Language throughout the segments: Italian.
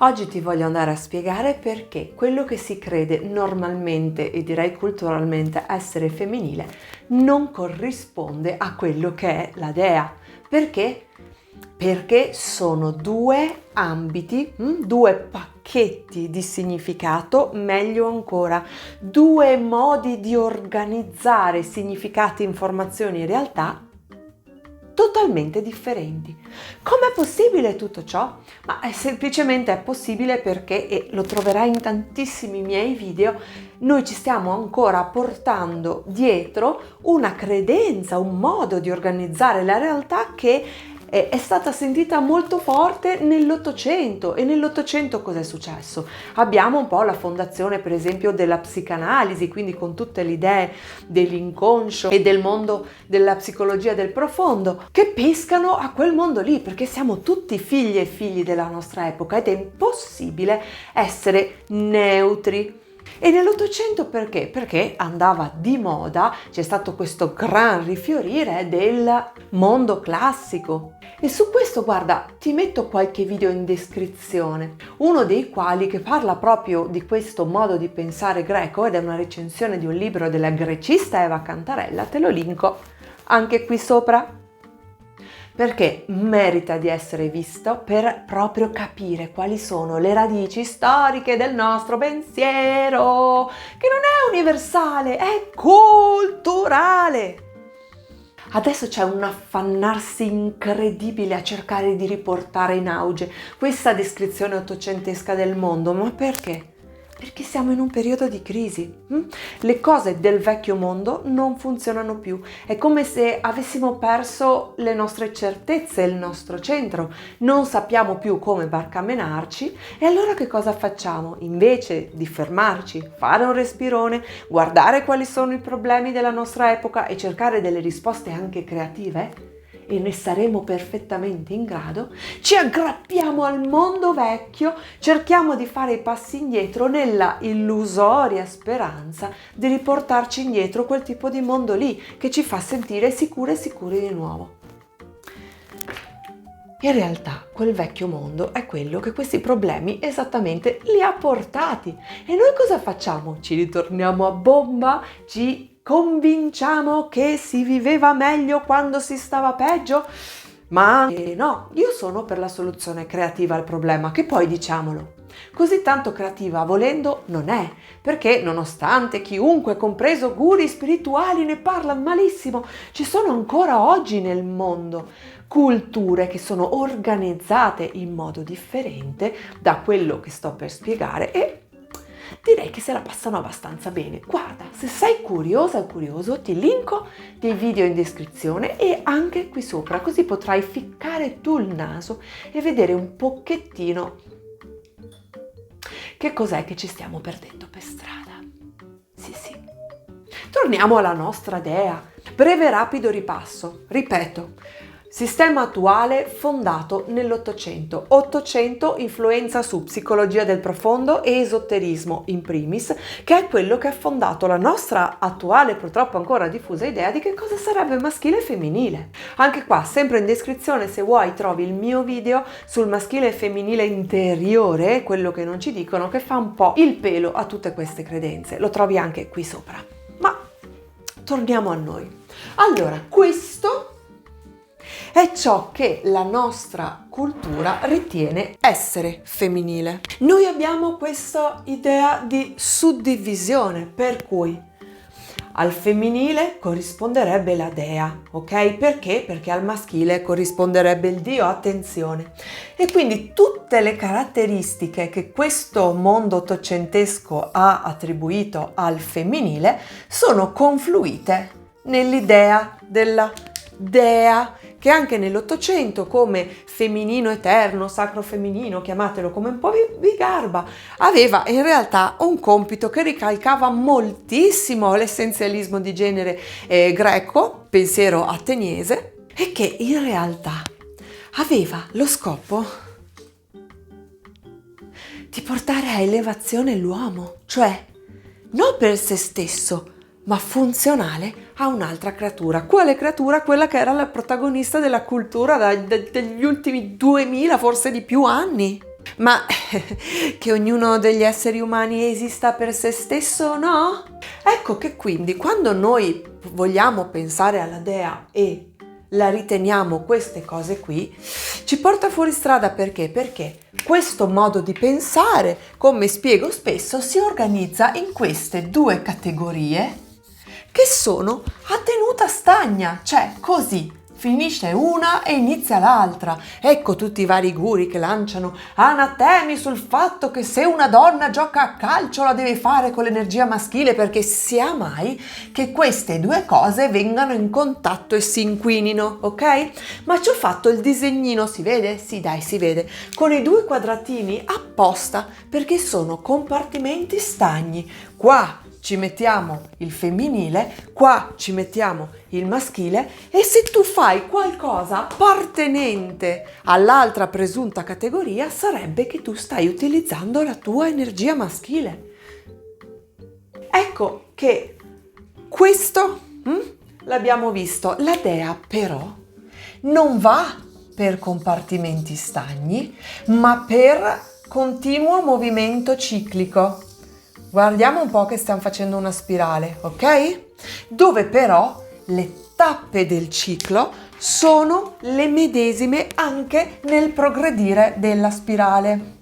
Oggi ti voglio andare a spiegare perché quello che si crede normalmente e direi culturalmente essere femminile non corrisponde a quello che è la dea. Perché? Perché sono due ambiti, due pacchetti di significato, meglio ancora, due modi di organizzare significati, informazioni e realtà totalmente differenti. Com'è possibile tutto ciò? Ma semplicemente è possibile perché, e lo troverai in tantissimi miei video, noi ci stiamo ancora portando dietro una credenza, un modo di organizzare la realtà che è stata sentita molto forte nell'Ottocento. E nell'Ottocento cosa è successo? Abbiamo un po' la fondazione per esempio della psicanalisi, quindi con tutte le idee dell'inconscio e del mondo della psicologia del profondo che pescano a quel mondo lì, perché siamo tutti figli e figli della nostra epoca ed è impossibile essere neutri. E nell'Ottocento perché? Perché andava di moda, c'è stato questo gran rifiorire del mondo classico. E su questo, guarda, ti metto qualche video in descrizione, uno dei quali che parla proprio di questo modo di pensare greco ed è una recensione di un libro della grecista Eva Cantarella, te lo linko anche qui sopra, perché merita di essere visto per proprio capire quali sono le radici storiche del nostro pensiero, che non è universale, è culturale. Adesso c'è un affannarsi incredibile a cercare di riportare in auge questa descrizione ottocentesca del mondo, ma perché? Perché siamo in un periodo di crisi. Le cose del vecchio mondo non funzionano più. È come se avessimo perso le nostre certezze, il nostro centro. Non sappiamo più come barcamenarci e allora che cosa facciamo? Invece di fermarci, fare un respirone, guardare quali sono i problemi della nostra epoca e cercare delle risposte anche creative, e ne saremo perfettamente in grado, ci aggrappiamo al mondo vecchio, cerchiamo di fare i passi indietro nella illusoria speranza di riportarci indietro quel tipo di mondo lì che ci fa sentire sicure e sicuri di nuovo. In realtà quel vecchio mondo è quello che questi problemi esattamente li ha portati. E noi cosa facciamo? Ci ritorniamo a bomba? Ci convinciamo che si viveva meglio quando si stava peggio? Ma no, io sono per la soluzione creativa al problema, che poi diciamolo, così tanto creativa volendo non è, perché nonostante chiunque, compreso guru spirituali, ne parla malissimo, ci sono ancora oggi nel mondo culture che sono organizzate in modo differente da quello che sto per spiegare e direi che se la passano abbastanza bene. Guarda, se sei curiosa o curioso, ti linko dei video in descrizione e anche qui sopra, così potrai ficcare tu il naso e vedere un pochettino che cos'è che ci stiamo perdendo per strada. Sì. Torniamo alla nostra dea. Breve rapido ripasso. Ripeto. Sistema attuale fondato nell'Ottocento. Ottocento influenza su psicologia del profondo e esoterismo in primis, che è quello che ha fondato la nostra attuale, purtroppo ancora diffusa idea di che cosa sarebbe maschile e femminile. Anche qua, sempre in descrizione, se vuoi, trovi il mio video sul maschile e femminile interiore, quello che non ci dicono, che fa un po' il pelo a tutte queste credenze. Lo trovi anche qui sopra. Ma torniamo a noi. Allora, questo è ciò che la nostra cultura ritiene essere femminile. Noi abbiamo questa idea di suddivisione, per cui al femminile corrisponderebbe la dea, ok? Perché? Perché al maschile corrisponderebbe il dio, attenzione. E quindi tutte le caratteristiche che questo mondo ottocentesco ha attribuito al femminile sono confluite nell'idea della dea, che anche nell'Ottocento, come femminino eterno, sacro femminino, chiamatelo come un po' vi garba, aveva in realtà un compito che ricalcava moltissimo l'essenzialismo di genere greco, pensiero ateniese, e che in realtà aveva lo scopo di portare a elevazione l'uomo, cioè non per se stesso, ma funzionale a un'altra creatura. Quale creatura? Quella che era la protagonista della cultura degli ultimi 2000, forse di più anni. Ma che ognuno degli esseri umani esista per se stesso, no? Ecco che quindi quando noi vogliamo pensare alla dea e la riteniamo queste cose qui, ci porta fuori strada perché? Perché questo modo di pensare, come spiego spesso, si organizza in queste due categorie che sono a tenuta stagna, cioè così. Finisce una e inizia l'altra. Ecco tutti i vari guri che lanciano anatemi sul fatto che se una donna gioca a calcio la deve fare con l'energia maschile, perché sia mai che queste due cose vengano in contatto e si inquinino, ok? Ma ci ho fatto il disegnino, si vede? Sì, dai, si vede, con i due quadratini apposta perché sono compartimenti stagni. Qua ci mettiamo il femminile, qua ci mettiamo il maschile, e se tu fai qualcosa appartenente all'altra presunta categoria sarebbe che tu stai utilizzando la tua energia maschile. Ecco che questo l'abbiamo visto. La dea però non va per compartimenti stagni, ma per continuo movimento ciclico. Guardiamo un po' che stiamo facendo una spirale, ok? Dove però le tappe del ciclo sono le medesime anche nel progredire della spirale.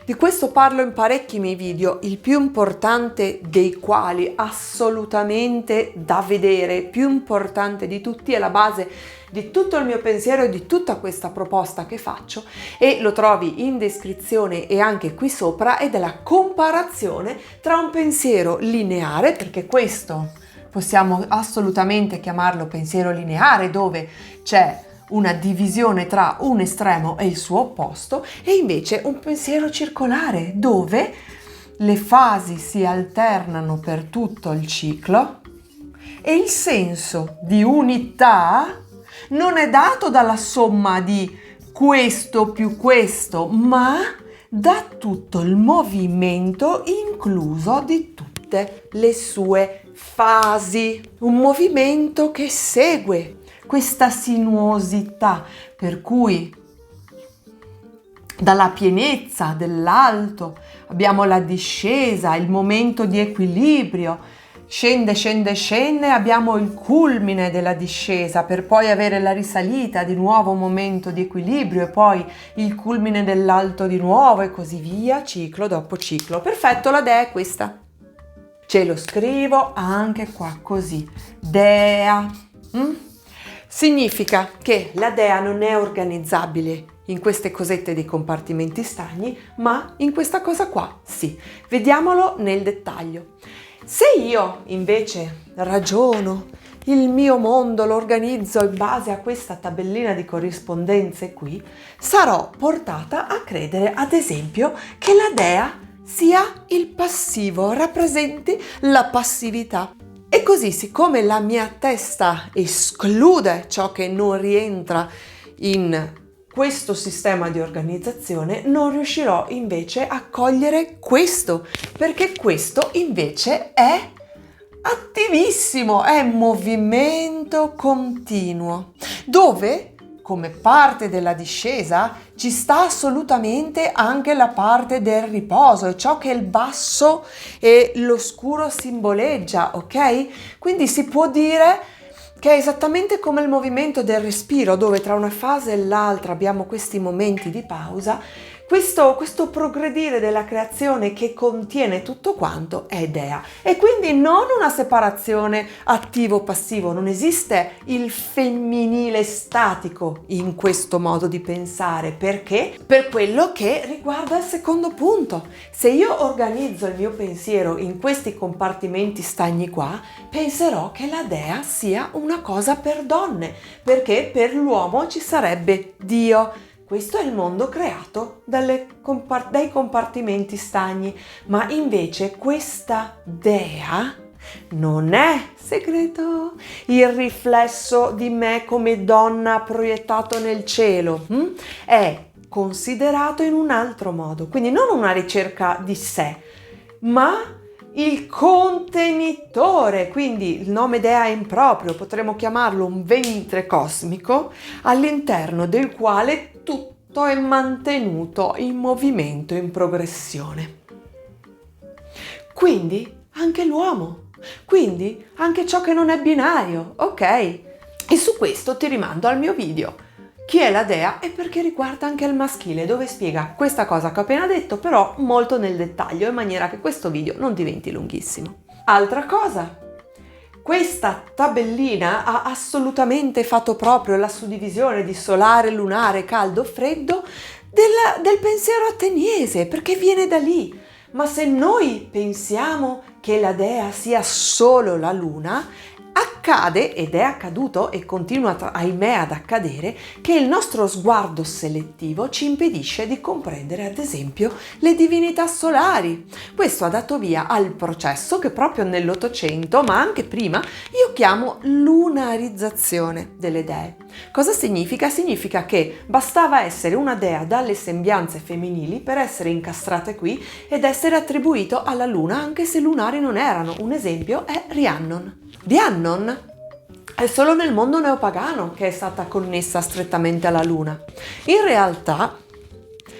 Di questo parlo in parecchi miei video, il più importante dei quali assolutamente da vedere, più importante di tutti, è la base di tutto il mio pensiero e di tutta questa proposta che faccio, e lo trovi in descrizione e anche qui sopra, ed è la comparazione tra un pensiero lineare, perché questo possiamo assolutamente chiamarlo pensiero lineare, dove c'è una divisione tra un estremo e il suo opposto, e invece un pensiero circolare dove le fasi si alternano per tutto il ciclo e il senso di unità non è dato dalla somma di questo più questo, ma da tutto il movimento incluso di tutte le sue fasi. Un movimento che segue questa sinuosità, per cui dalla pienezza dell'alto abbiamo la discesa, il momento di equilibrio, scende, scende, scende, abbiamo il culmine della discesa per poi avere la risalita, di nuovo un momento di equilibrio e poi il culmine dell'alto di nuovo e così via, ciclo dopo ciclo. Perfetto, la dea è questa. Ce lo scrivo anche qua così, dea. Significa che la dea non è organizzabile in queste cosette dei compartimenti stagni, ma in questa cosa qua sì. Vediamolo nel dettaglio. Se io invece ragiono, il mio mondo lo organizzo in base a questa tabellina di corrispondenze qui, sarò portata a credere, ad esempio, che la dea sia il passivo, rappresenti la passività. E così, siccome la mia testa esclude ciò che non rientra in questo sistema di organizzazione, non riuscirò invece a cogliere questo, perché questo invece è attivissimo, è movimento continuo, dove come parte della discesa ci sta assolutamente anche la parte del riposo, e ciò che il basso e l'oscuro simboleggia, ok? Quindi si può dire che è esattamente come il movimento del respiro, dove tra una fase e l'altra abbiamo questi momenti di pausa. Questo progredire della creazione che contiene tutto quanto è dea, e quindi non una separazione attivo-passivo, non esiste il femminile statico in questo modo di pensare. Perché? Per quello che riguarda il secondo punto. Se io organizzo il mio pensiero in questi compartimenti stagni qua, penserò che la dea sia una cosa per donne, perché per l'uomo ci sarebbe Dio. Questo è il mondo creato dai compartimenti stagni, ma invece questa dea non è segreto, il riflesso di me come donna proiettato nel cielo, è considerato in un altro modo, quindi non una ricerca di sé, ma il contenitore, quindi il nome dea è improprio, potremmo chiamarlo un ventre cosmico all'interno del quale tutto è mantenuto in movimento, in progressione. Quindi anche l'uomo, quindi anche ciò che non è binario, ok? E su questo ti rimando al mio video. Chi è la dea e perché riguarda anche il maschile, dove spiega questa cosa che ho appena detto, però molto nel dettaglio, in maniera che questo video non diventi lunghissimo. Altra cosa, questa tabellina ha assolutamente fatto proprio la suddivisione di solare, lunare, caldo, freddo del pensiero ateniese, perché viene da lì. Ma se noi pensiamo che la dea sia solo la luna, accade, ed è accaduto e continua ahimè ad accadere, che il nostro sguardo selettivo ci impedisce di comprendere ad esempio le divinità solari. Questo ha dato via al processo che proprio nell'Ottocento, ma anche prima, io chiamo lunarizzazione delle dee. Cosa significa? Significa che bastava essere una dea dalle sembianze femminili per essere incastrate qui ed essere attribuito alla luna anche se lunari non erano. Un esempio è Rhiannon. Rhiannon è solo nel mondo neopagano che è stata connessa strettamente alla luna. In realtà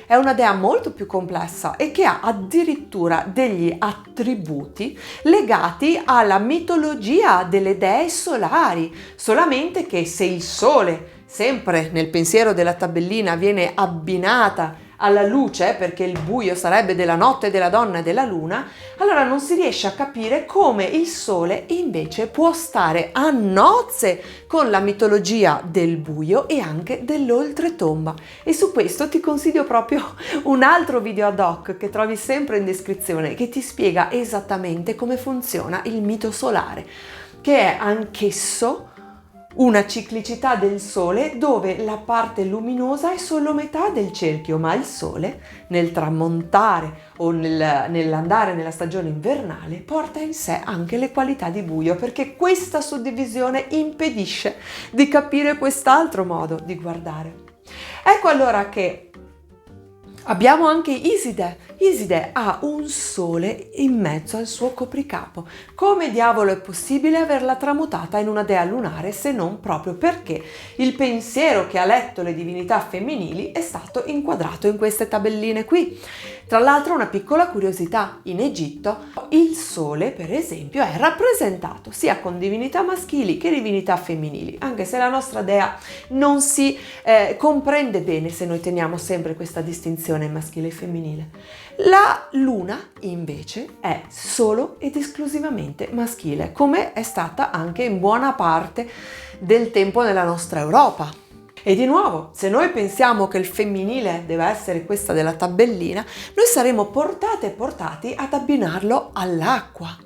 è una dea molto più complessa e che ha addirittura degli attributi legati alla mitologia delle dee solari, solamente che se il sole, sempre nel pensiero della tabellina, viene abbinata alla luce, perché il buio sarebbe della notte della donna e della luna, allora non si riesce a capire come il sole invece può stare a nozze con la mitologia del buio e anche dell'oltretomba. E su questo ti consiglio proprio un altro video ad hoc che trovi sempre in descrizione, che ti spiega esattamente come funziona il mito solare, che è anch'esso una ciclicità del Sole dove la parte luminosa è solo metà del cerchio, ma il Sole nel tramontare o nell'andare nella stagione invernale porta in sé anche le qualità di buio, perché questa suddivisione impedisce di capire quest'altro modo di guardare. Ecco allora che abbiamo anche Iside. Iside ha un sole in mezzo al suo copricapo. Come diavolo è possibile averla tramutata in una dea lunare se non proprio perché il pensiero che ha letto le divinità femminili è stato inquadrato in queste tabelline qui. Tra l'altro una piccola curiosità, in Egitto il sole per esempio è rappresentato sia con divinità maschili che divinità femminili, anche se la nostra dea non si comprende bene se noi teniamo sempre questa distinzione maschile e femminile. La luna invece è solo ed esclusivamente maschile, come è stata anche in buona parte del tempo nella nostra Europa. E di nuovo, se noi pensiamo che il femminile deve essere questa della tabellina, noi saremo portate e portati ad abbinarlo all'acqua.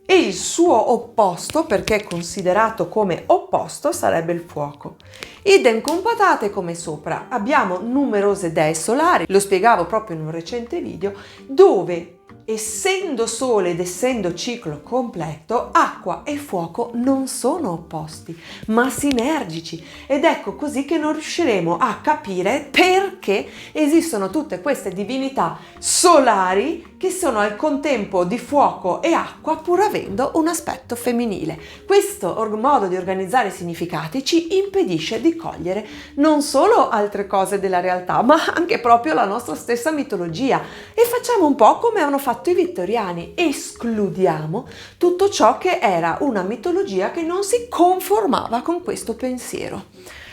E il suo opposto, perché è considerato come opposto, sarebbe il fuoco. Idem con patate come sopra. Abbiamo numerose dee solari, lo spiegavo proprio in un recente video, dove essendo sole ed essendo ciclo completo, acqua e fuoco non sono opposti, ma sinergici. Ed ecco così che non riusciremo a capire perché esistono tutte queste divinità solari che sono al contempo di fuoco e acqua pur avendo un aspetto femminile. Questo modo di organizzare i significati ci impedisce di cogliere non solo altre cose della realtà, ma anche proprio la nostra stessa mitologia. E facciamo un po' come hanno fatto i vittoriani: escludiamo tutto ciò che era una mitologia che non si conformava con questo pensiero.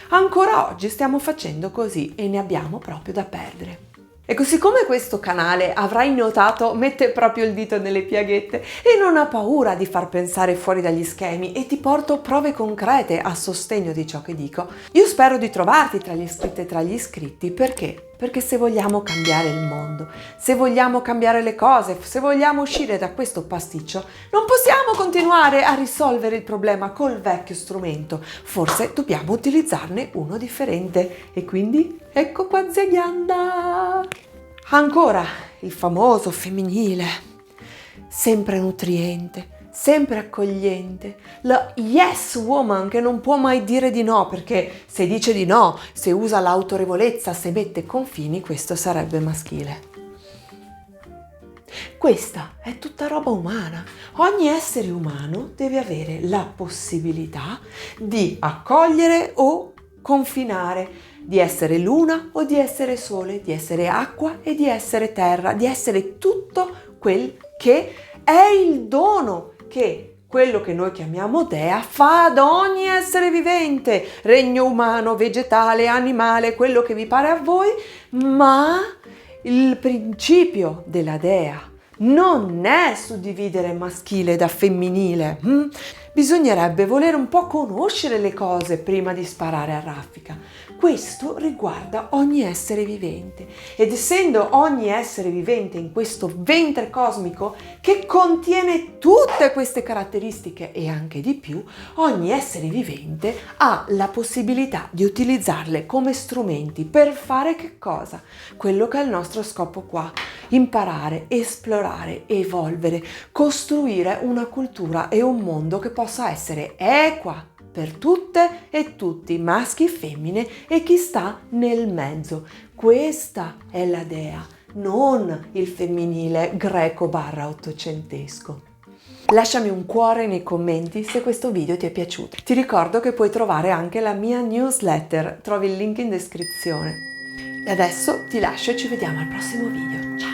Ancora oggi stiamo facendo così e ne abbiamo proprio da perdere. Ecco, siccome questo canale, avrai notato, mette proprio il dito nelle piaghette e non ha paura di far pensare fuori dagli schemi e ti porto prove concrete a sostegno di ciò che dico, io spero di trovarti tra gli iscritti e tra gli iscritti. Perché? Perché se vogliamo cambiare il mondo, se vogliamo cambiare le cose, se vogliamo uscire da questo pasticcio, non possiamo continuare a risolvere il problema col vecchio strumento. Forse dobbiamo utilizzarne uno differente. E quindi ecco qua zia Ghianda! Ancora il famoso femminile, sempre nutriente, sempre accogliente, la yes woman che non può mai dire di no, perché se dice di no, se usa l'autorevolezza, se mette confini, questo sarebbe maschile. Questa è tutta roba umana. Ogni essere umano deve avere la possibilità di accogliere o confinare, di essere luna o di essere sole, di essere acqua e di essere terra, di essere tutto quel che è il dono che quello che noi chiamiamo Dea fa ad ogni essere vivente, regno umano, vegetale, animale, quello che vi pare a voi, ma il principio della Dea non è suddividere maschile da femminile. Bisognerebbe voler un po' conoscere le cose prima di sparare a raffica. Questo riguarda ogni essere vivente ed essendo ogni essere vivente in questo ventre cosmico che contiene tutte queste caratteristiche e anche di più, ogni essere vivente ha la possibilità di utilizzarle come strumenti per fare che cosa? Quello che è il nostro scopo qua: imparare, esplorare, evolvere, costruire una cultura e un mondo che possa essere equa per tutte e tutti, maschi e femmine e chi sta nel mezzo. Questa è la Dea, non il femminile greco/ottocentesco. Lasciami un cuore nei commenti se questo video ti è piaciuto. Ti ricordo che puoi trovare anche la mia newsletter, trovi il link in descrizione. E adesso ti lascio e ci vediamo al prossimo video. Ciao!